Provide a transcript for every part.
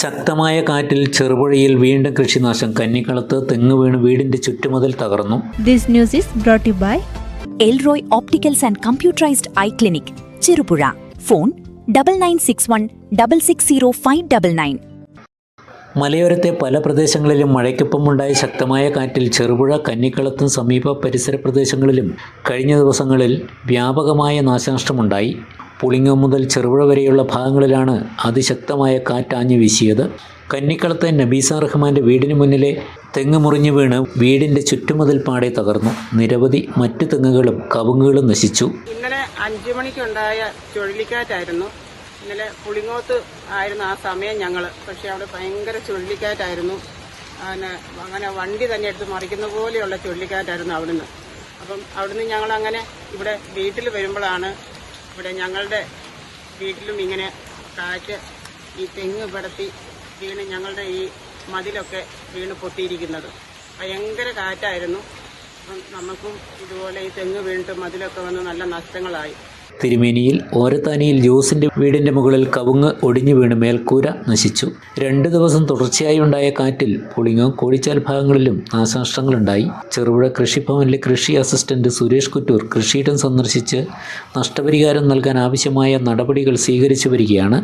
ശക്തമായ കാറ്റിൽ ചെറുപുഴയിൽ വീണ്ടും കൃഷിനാശം. കന്നിക്കളത്ത് തെങ്ങ് വീണ് വീടിന്റെ ചുറ്റുമതിൽ തകർന്നു. This news is brought to you by Elroy Opticals and Computerized Eye Clinic, Chirupura. Phone 9961660599. മലയോരത്തെ പല പ്രദേശങ്ങളിലും മഴയ്ക്കൊപ്പമുണ്ടായ ശക്തമായ കാറ്റിൽ ചെറുപുഴ, കന്നിക്കളത്തും സമീപ പരിസര പ്രദേശങ്ങളിലും കഴിഞ്ഞ ദിവസങ്ങളിൽ വ്യാപകമായ നാശനഷ്ടമുണ്ടായി. പുളിങ്ങം മുതൽ ചെറുപുഴ വരെയുള്ള ഭാഗങ്ങളിലാണ് അതിശക്തമായ കാറ്റാഞ്ഞു വീശിയത്. കന്നിക്കളത്തെ നബീസ റഹ്മാന്റെ വീടിന് മുന്നിലെ തെങ്ങ് മുറിഞ്ഞു വീണ് വീടിന്റെ ചുറ്റുമതിൽ പാടെ തകർന്നു. നിരവധി മറ്റു തെങ്ങുകളും കവുങ്ങുകളും നശിച്ചു. ഇന്നലെ 5 മണിക്കുണ്ടായ ചുഴലിക്കാറ്റായിരുന്നു. ഇന്നലെ പുളിങ്ങോത്ത് ആയിരുന്നു ആ സമയം ഞങ്ങൾ. പക്ഷെ അവിടെ ഭയങ്കര ചുഴലിക്കാറ്റായിരുന്നു. അങ്ങനെ വണ്ടി തന്നെ എടുത്ത് മറിക്കുന്ന പോലെയുള്ള ചുഴലിക്കാറ്റായിരുന്നു അവിടുന്ന്. അപ്പം അവിടുന്ന് ഞങ്ങളങ്ങനെ ഇവിടെ വീട്ടിൽ വരുമ്പോഴാണ് ഇവിടെ ഞങ്ങളുടെ വീട്ടിലും ഇങ്ങനെ കാറ്റ് ഈ തെങ്ങ് പടത്തി വീണ് ഞങ്ങളുടെ ഈ മതിലൊക്കെ വീണ് പൊട്ടിയിരിക്കുന്നത്. ഭയങ്കര കാറ്റായിരുന്നു. അപ്പം നമുക്കും ഇതുപോലെ ഈ തെങ്ങ് വീണിട്ട് മതിലൊക്കെ വന്ന് നല്ല നഷ്ടങ്ങളായി. തിരുമേനിയിൽ ഓരത്താനിയിൽ ജോസിന്റെ വീടിന്റെ മുകളിൽ കവുങ്ങ് ഒടിഞ്ഞു വീണ് മേൽക്കൂര നശിച്ചു. 2 ദിവസം തുടർച്ചയായി ഉണ്ടായ കാറ്റിൽ പുളിങ്ങം, കോഴിച്ചാൽ ഭാഗങ്ങളിലും നാശനഷ്ടങ്ങളുണ്ടായി. ചെറുപുഴ കൃഷിഭവനിലെ കൃഷി അസിസ്റ്റന്റ് സുരേഷ് കുറ്റൂർ കൃഷിയിടം സന്ദർശിച്ച് നഷ്ടപരിഹാരം നൽകാൻ ആവശ്യമായ നടപടികൾ സ്വീകരിച്ചു വരികയാണ്.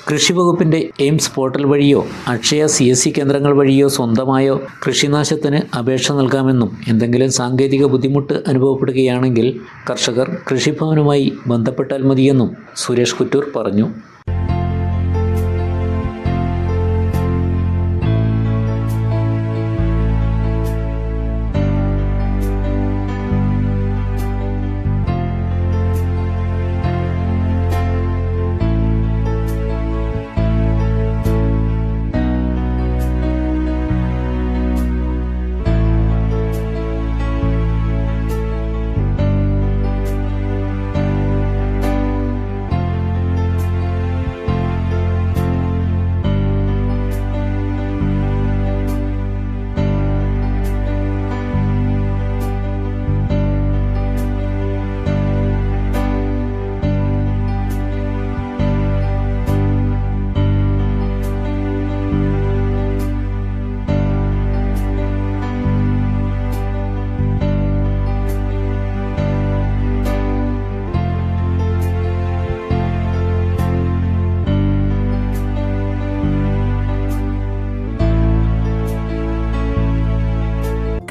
കൃഷിവകുപ്പിന്റെ എയിംസ് പോർട്ടൽ വഴിയോ അക്ഷയ CSC കേന്ദ്രങ്ങൾ വഴിയോ സ്വന്തമായോ കൃഷിനാശത്തിന് അപേക്ഷ നൽകാമെന്നും എന്തെങ്കിലും സാങ്കേതിക ബുദ്ധിമുട്ട് അനുഭവപ്പെടുകയാണെങ്കിൽ കർഷകർ കൃഷിഭവനുമായി ബന്ധപ്പെട്ടാൽ മതിയെന്നും സുരേഷ് കുറ്റൂർ പറഞ്ഞു.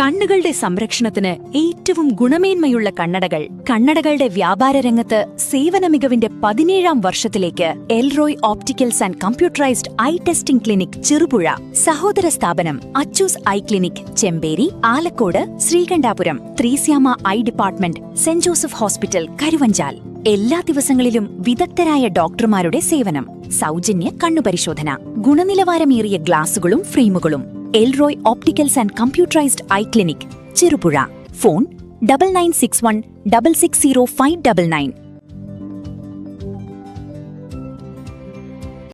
കണ്ണുകളുടെ സംരക്ഷണത്തിന് ഏറ്റവും ഗുണമേന്മയുള്ള കണ്ണടകളുടെ വ്യാപാര രംഗത്ത് സേവന മികവിന്റെ 17ാം വർഷത്തിലേക്ക് Elroy opticals and computerised eye testing clinic, Cherupuzha. സഹോദര സ്ഥാപനം അച്ചൂസ് ഐ ക്ലിനിക്, ചെമ്പേരി, ആലക്കോട്, ശ്രീകണ്ഠാപുരം, ത്രീസ്യാമ eye department, saint Joseph hospital, Karuvanchal. എല്ലാ ദിവസങ്ങളിലും വിദഗ്ധരായ ഡോക്ടർമാരുടെ സേവനം. സൗജന്യ കണ്ണുപരിശോധന. ഗുണനിലവാരമേറിയ ഗ്ലാസുകളും ഫ്രെയിമുകളും. Elroy Opticals and Computerized Eye Clinic, Chirupura. Phone 9961660599.